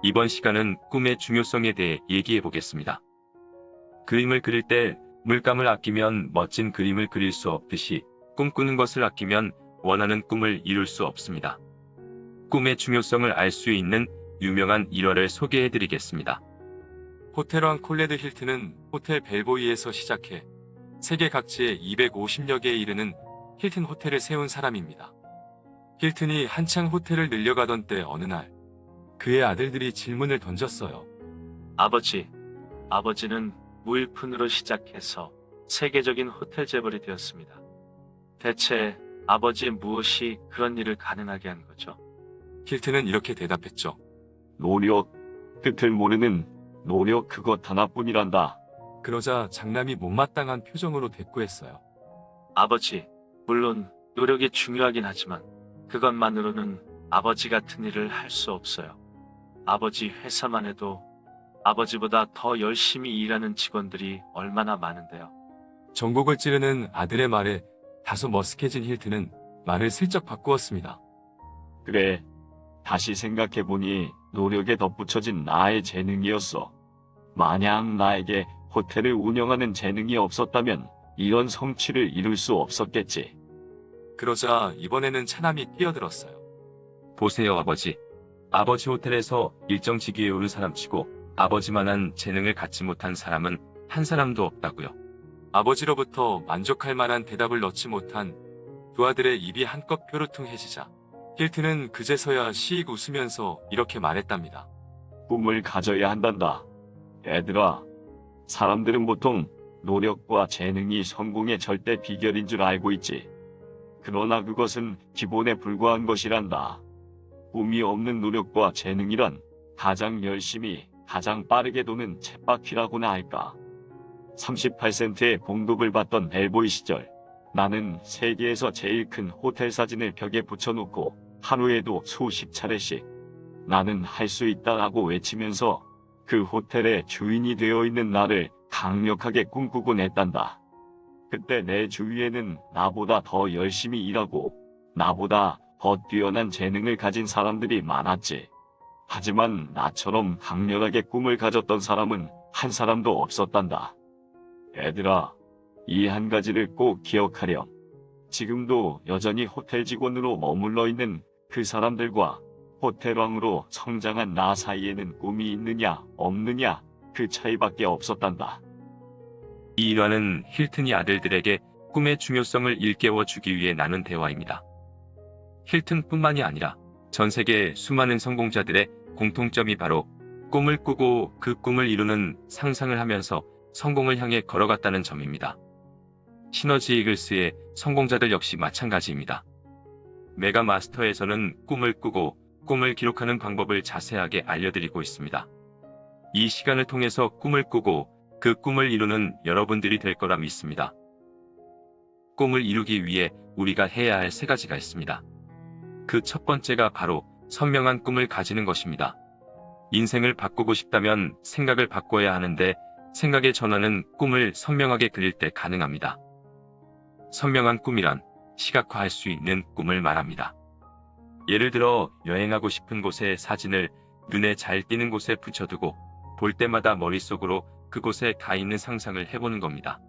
이번 시간은 꿈의 중요성에 대해 얘기해 보겠습니다. 그림을 그릴 때 물감을 아끼면 멋진 그림을 그릴 수 없듯이 꿈꾸는 것을 아끼면 원하는 꿈을 이룰 수 없습니다. 꿈의 중요성을 알 수 있는 유명한 일화를 소개해 드리겠습니다. 호텔 왕 콜레드 힐튼은 호텔 벨보이에서 시작해 세계 각지에 250여 개에 이르는 힐튼 호텔을 세운 사람입니다. 힐튼이 한창 호텔을 늘려가던 때 어느 날 그의 아들들이 질문을 던졌어요. 아버지는 무일푼으로 시작해서 세계적인 호텔 재벌이 되었습니다. 대체 아버지의 무엇이 그런 일을 가능하게 한 거죠? 힐튼은 이렇게 대답했죠. 노력, 끝을 모르는 노력 그것 하나뿐이란다. 그러자 장남이 못마땅한 표정으로 대꾸했어요. 아버지, 물론 노력이 중요하긴 하지만 그것만으로는 아버지 같은 일을 할 수 없어요. 아버지 회사만 해도 아버지보다 더 열심히 일하는 직원들이 얼마나 많은데요. 전곡을 찌르는 아들의 말에 다소 머쓱해진 힐튼은 말을 슬쩍 바꾸었습니다. 그래, 다시 생각해보니 노력에 덧붙여진 나의 재능이었어. 만약 나에게 호텔을 운영하는 재능이 없었다면 이런 성취를 이룰 수 없었겠지. 그러자 이번에는 차남이 끼어들었어요. 보세요, 아버지. 아버지 호텔에서 일정 직위에 오른 사람치고 아버지만한 재능을 갖지 못한 사람은 한 사람도 없다고요. 아버지로부터 만족할 만한 대답을 넣지 못한 두 아들의 입이 한껏 뾰루퉁해지자 힐튼은 그제서야 시익 웃으면서 이렇게 말했답니다. 꿈을 가져야 한단다. 얘들아, 사람들은 보통 노력과 재능이 성공의 절대 비결인 줄 알고 있지. 그러나 그것은 기본에 불과한 것이란다. 꿈이 없는 노력과 재능이란 가장 열심히 가장 빠르게 도는 쳇바퀴라고나 할까. 38센트의 봉급을 받던 벨보이 시절, 나는 세계에서 제일 큰 호텔 사진을 벽에 붙여놓고 하루에도 수십 차례씩 나는 할 수 있다라고 외치면서 그 호텔의 주인이 되어 있는 나를 강력하게 꿈꾸곤 했단다. 그때 내 주위에는 나보다 더 열심히 일하고 나보다 더 뛰어난 재능을 가진 사람들이 많았지. 하지만 나처럼 강렬하게 꿈을 가졌던 사람은 한 사람도 없었단다. 얘들아, 이 한 가지를 꼭 기억하렴. 지금도 여전히 호텔 직원으로 머물러 있는 그 사람들과 호텔왕으로 성장한 나 사이에는 꿈이 있느냐 없느냐 그 차이밖에 없었단다. 이 일화는 힐튼이 아들들에게 꿈의 중요성을 일깨워 주기 위해 나눈 대화입니다. 힐튼뿐만이 아니라 전 세계 수많은 성공자들의 공통점이 바로 꿈을 꾸고 그 꿈을 이루는 상상을 하면서 성공을 향해 걸어갔다는 점입니다. 시너지 이글스의 성공자들 역시 마찬가지입니다. 메가 마스터에서는 꿈을 꾸고 꿈을 기록하는 방법을 자세하게 알려드리고 있습니다. 이 시간을 통해서 꿈을 꾸고 그 꿈을 이루는 여러분들이 될 거라 믿습니다. 꿈을 이루기 위해 우리가 해야 할 세 가지가 있습니다. 그 첫 번째가 바로 선명한 꿈을 가지는 것입니다. 인생을 바꾸고 싶다면 생각을 바꿔야 하는데 생각의 전환은 꿈을 선명하게 그릴 때 가능합니다. 선명한 꿈이란 시각화할 수 있는 꿈을 말합니다. 예를 들어 여행하고 싶은 곳의 사진을 눈에 잘 띄는 곳에 붙여두고 볼 때마다 머릿속으로 그곳에 가 있는 상상을 해보는 겁니다.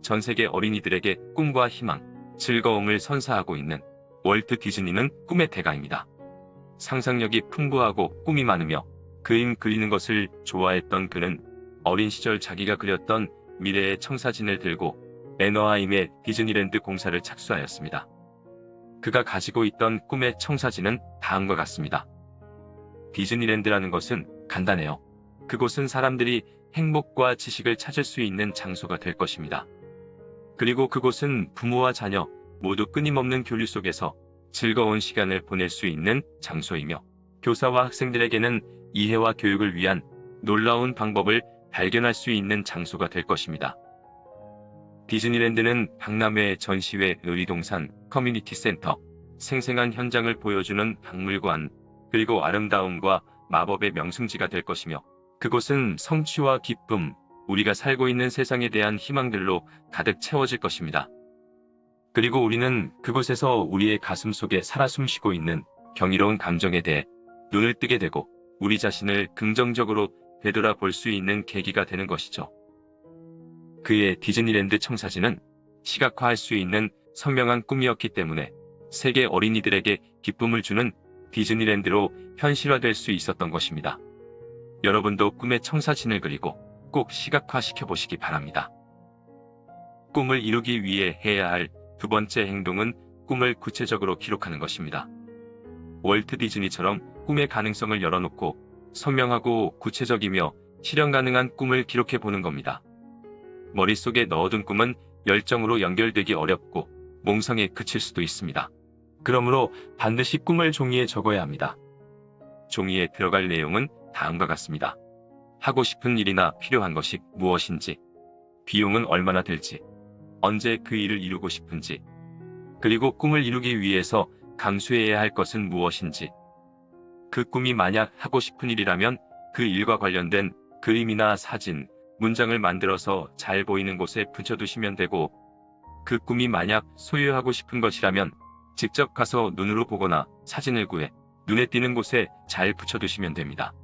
전 세계 어린이들에게 꿈과 희망, 즐거움을 선사하고 있는 월트 디즈니는 꿈의 대가입니다. 상상력이 풍부하고 꿈이 많으며 그림 그리는 것을 좋아했던 그는 어린 시절 자기가 그렸던 미래의 청사진을 들고 애너하임의 디즈니랜드 공사를 착수하였습니다. 그가 가지고 있던 꿈의 청사진은 다음과 같습니다. 디즈니랜드라는 것은 간단해요. 그곳은 사람들이 행복과 지식을 찾을 수 있는 장소가 될 것입니다. 그리고 그곳은 부모와 자녀 모두 끊임없는 교류 속에서 즐거운 시간을 보낼 수 있는 장소이며 교사와 학생들에게는 이해와 교육을 위한 놀라운 방법을 발견할 수 있는 장소가 될 것입니다. 디즈니랜드는 박람회, 전시회, 놀이동산, 커뮤니티 센터, 생생한 현장을 보여주는 박물관, 그리고 아름다움과 마법의 명승지가 될 것이며 그곳은 성취와 기쁨, 우리가 살고 있는 세상에 대한 희망들로 가득 채워질 것입니다. 그리고 우리는 그곳에서 우리의 가슴 속에 살아 숨쉬고 있는 경이로운 감정에 대해 눈을 뜨게 되고 우리 자신을 긍정적으로 되돌아볼 수 있는 계기가 되는 것이죠. 그의 디즈니랜드 청사진은 시각화할 수 있는 선명한 꿈이었기 때문에 세계 어린이들에게 기쁨을 주는 디즈니랜드로 현실화될 수 있었던 것입니다. 여러분도 꿈의 청사진을 그리고 꼭 시각화시켜 보시기 바랍니다. 꿈을 이루기 위해 해야 할 두 번째 행동은 꿈을 구체적으로 기록하는 것입니다. 월트 디즈니처럼 꿈의 가능성을 열어놓고 선명하고 구체적이며 실현 가능한 꿈을 기록해 보는 겁니다. 머릿속에 넣어둔 꿈은 열정으로 연결되기 어렵고 몽상에 그칠 수도 있습니다. 그러므로 반드시 꿈을 종이에 적어야 합니다. 종이에 들어갈 내용은 다음과 같습니다. 하고 싶은 일이나 필요한 것이 무엇인지, 비용은 얼마나 들지, 언제 그 일을 이루고 싶은지, 그리고 꿈을 이루기 위해서 감수해야 할 것은 무엇인지, 그 꿈이 만약 하고 싶은 일이라면 그 일과 관련된 그림이나 사진, 문장을 만들어서 잘 보이는 곳에 붙여두시면 되고, 그 꿈이 만약 소유하고 싶은 것이라면 직접 가서 눈으로 보거나 사진을 구해 눈에 띄는 곳에 잘 붙여두시면 됩니다.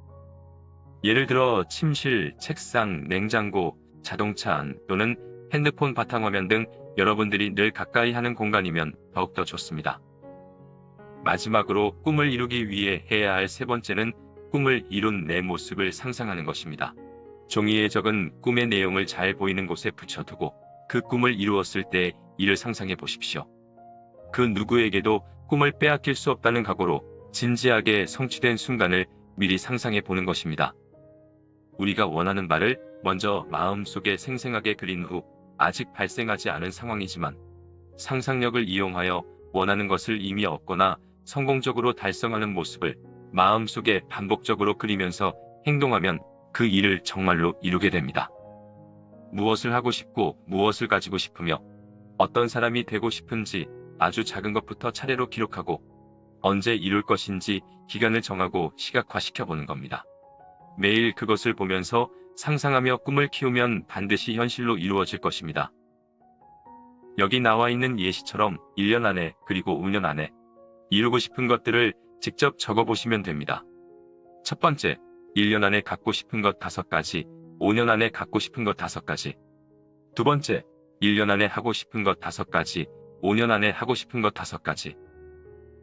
예를 들어 침실, 책상, 냉장고, 자동차 안 또는 핸드폰 바탕화면 등 여러분들이 늘 가까이 하는 공간이면 더욱더 좋습니다. 마지막으로 꿈을 이루기 위해 해야 할 세 번째는 꿈을 이룬 내 모습을 상상하는 것입니다. 종이에 적은 꿈의 내용을 잘 보이는 곳에 붙여두고 그 꿈을 이루었을 때 이를 상상해 보십시오. 그 누구에게도 꿈을 빼앗길 수 없다는 각오로 진지하게 성취된 순간을 미리 상상해 보는 것입니다. 우리가 원하는 바를 먼저 마음속에 생생하게 그린 후 아직 발생하지 않은 상황이지만 상상력을 이용하여 원하는 것을 이미 얻거나 성공적으로 달성하는 모습을 마음속에 반복적으로 그리면서 행동하면 그 일을 정말로 이루게 됩니다. 무엇을 하고 싶고 무엇을 가지고 싶으며 어떤 사람이 되고 싶은지 아주 작은 것부터 차례로 기록하고 언제 이룰 것인지 기간을 정하고 시각화시켜보는 겁니다. 매일 그것을 보면서 상상하며 꿈을 키우면 반드시 현실로 이루어질 것입니다. 여기 나와 있는 예시처럼 1년 안에 그리고 5년 안에 이루고 싶은 것들을 직접 적어보시면 됩니다. 첫 번째, 1년 안에 갖고 싶은 것 5가지, 5년 안에 갖고 싶은 것 5가지. 두 번째, 1년 안에 하고 싶은 것 5가지, 5년 안에 하고 싶은 것 5가지.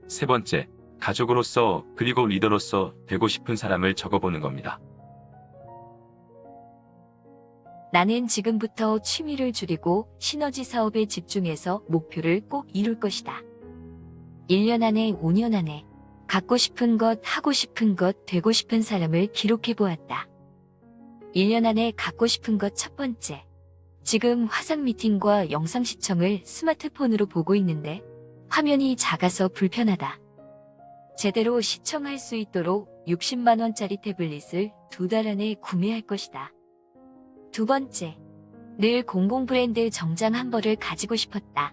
세 번째, 가족으로서 그리고 리더로서 되고 싶은 사람을 적어보는 겁니다. 나는 지금부터 취미를 줄이고 시너지 사업에 집중해서 목표를 꼭 이룰 것이다. 1년 안에, 5년 안에 갖고 싶은 것, 하고 싶은 것, 되고 싶은 사람을 기록해 보았다. 1년 안에 갖고 싶은 것 첫 번째. 지금 화상 미팅과 영상 시청을 스마트폰으로 보고 있는데 화면이 작아서 불편하다. 제대로 시청할 수 있도록 60만 원짜리 태블릿을 2달 안에 구매할 것이다. 두 번째, 늘 공공 브랜드 정장 한 벌을 가지고 싶었다.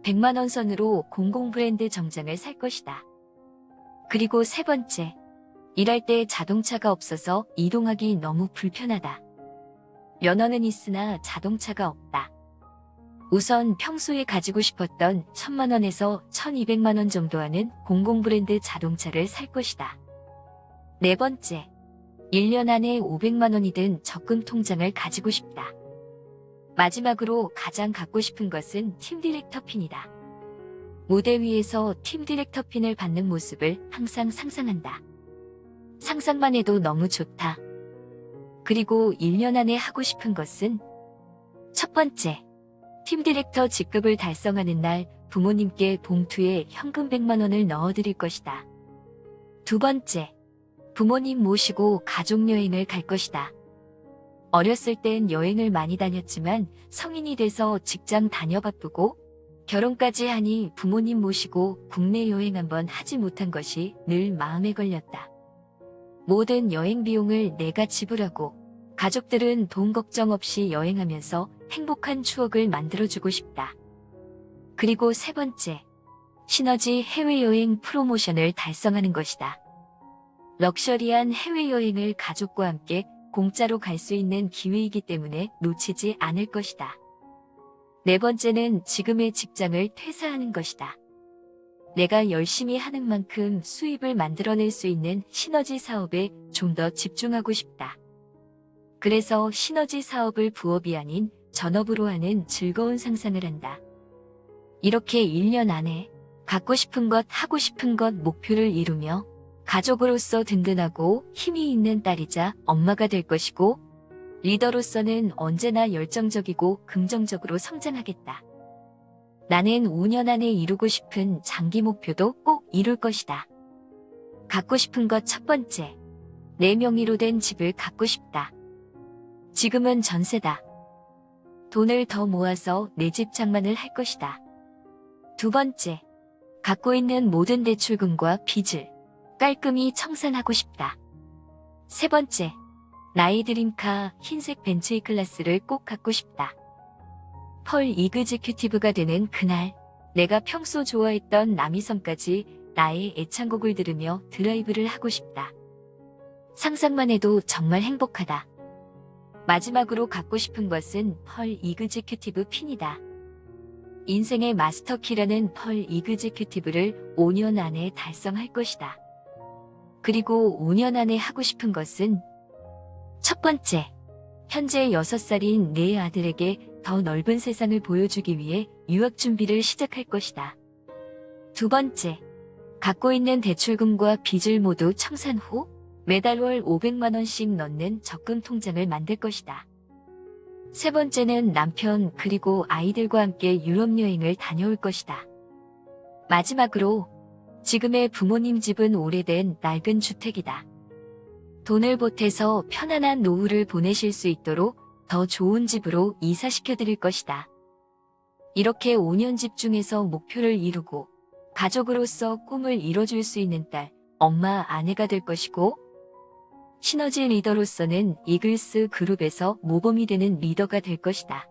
100만 원 선으로 공공 브랜드 정장을 살 것이다. 그리고 세 번째, 일할 때 자동차가 없어서 이동하기 너무 불편하다. 면허는 있으나 자동차가 없다. 우선 평소에 가지고 싶었던 1000만 원에서 1200만 원 정도 하는 공공 브랜드 자동차를 살 것이다. 네 번째, 1년 안에 500만 원이 든 적금 통장을 가지고 싶다. 마지막으로 가장 갖고 싶은 것은 팀 디렉터 핀이다. 무대 위에서 팀 디렉터 핀을 받는 모습을 항상 상상한다. 상상만 해도 너무 좋다. 그리고 1년 안에 하고 싶은 것은 첫 번째, 팀 디렉터 직급을 달성하는 날 부모님께 봉투에 현금 100만 원을 넣어드릴 것이다. 두 번째, 부모님 모시고 가족여행을 갈 것이다. 어렸을 땐 여행을 많이 다녔지만 성인이 돼서 직장 다녀 바쁘고 결혼까지 하니 부모님 모시고 국내 여행 한번 하지 못한 것이 늘 마음에 걸렸다. 모든 여행 비용을 내가 지불하고 가족들은 돈 걱정 없이 여행하면서 행복한 추억을 만들어주고 싶다. 그리고 세 번째, 시너지 해외여행 프로모션을 달성하는 것이다. 럭셔리한 해외여행을 가족과 함께 공짜로 갈 수 있는 기회이기 때문에 놓치지 않을 것이다. 네 번째는 지금의 직장을 퇴사하는 것이다. 내가 열심히 하는 만큼 수입을 만들어낼 수 있는 시너지 사업에 좀 더 집중하고 싶다. 그래서 시너지 사업을 부업이 아닌 전업으로 하는 즐거운 상상을 한다. 이렇게 1년 안에 갖고 싶은 것, 하고 싶은 것 목표를 이루며 가족으로서 든든하고 힘이 있는 딸이자 엄마가 될 것이고 리더로서는 언제나 열정적이고 긍정적으로 성장하겠다. 나는 5년 안에 이루고 싶은 장기 목표도 꼭 이룰 것이다. 갖고 싶은 것 첫 번째, 내 명의로 된 집을 갖고 싶다. 지금은 전세다. 돈을 더 모아서 내 집 장만을 할 것이다. 두 번째, 갖고 있는 모든 대출금과 빚을 깔끔히 청산하고 싶다. 세 번째, 나의 드림카 흰색 벤츠 클래스를 꼭 갖고 싶다. 펄 이그지큐티브가 되는 그날, 내가 평소 좋아했던 남이섬까지 나의 애창곡을 들으며 드라이브를 하고 싶다. 상상만 해도 정말 행복하다. 마지막으로 갖고 싶은 것은 펄 이그지큐티브 핀이다. 인생의 마스터키라는 펄 이그지큐티브를 5년 안에 달성할 것이다. 그리고 5년 안에 하고 싶은 것은 첫 번째, 현재 6살인 내 아들에게 더 넓은 세상을 보여주기 위해 유학 준비를 시작할 것이다. 두 번째, 갖고 있는 대출금과 빚을 모두 청산 후 매달 월 500만 원씩 넣는 적금 통장을 만들 것이다. 세 번째는 남편 그리고 아이들과 함께 유럽 여행을 다녀올 것이다. 마지막으로 지금의 부모님 집은 오래된 낡은 주택이다. 돈을 보태서 편안한 노후를 보내실 수 있도록 더 좋은 집으로 이사시켜 드릴 것이다. 이렇게 5년 집중해서 목표를 이루고 가족으로서 꿈을 이뤄줄 수 있는 딸, 엄마, 아내가 될 것이고 시너지 리더로서는 이글스 그룹에서 모범이 되는 리더가 될 것이다.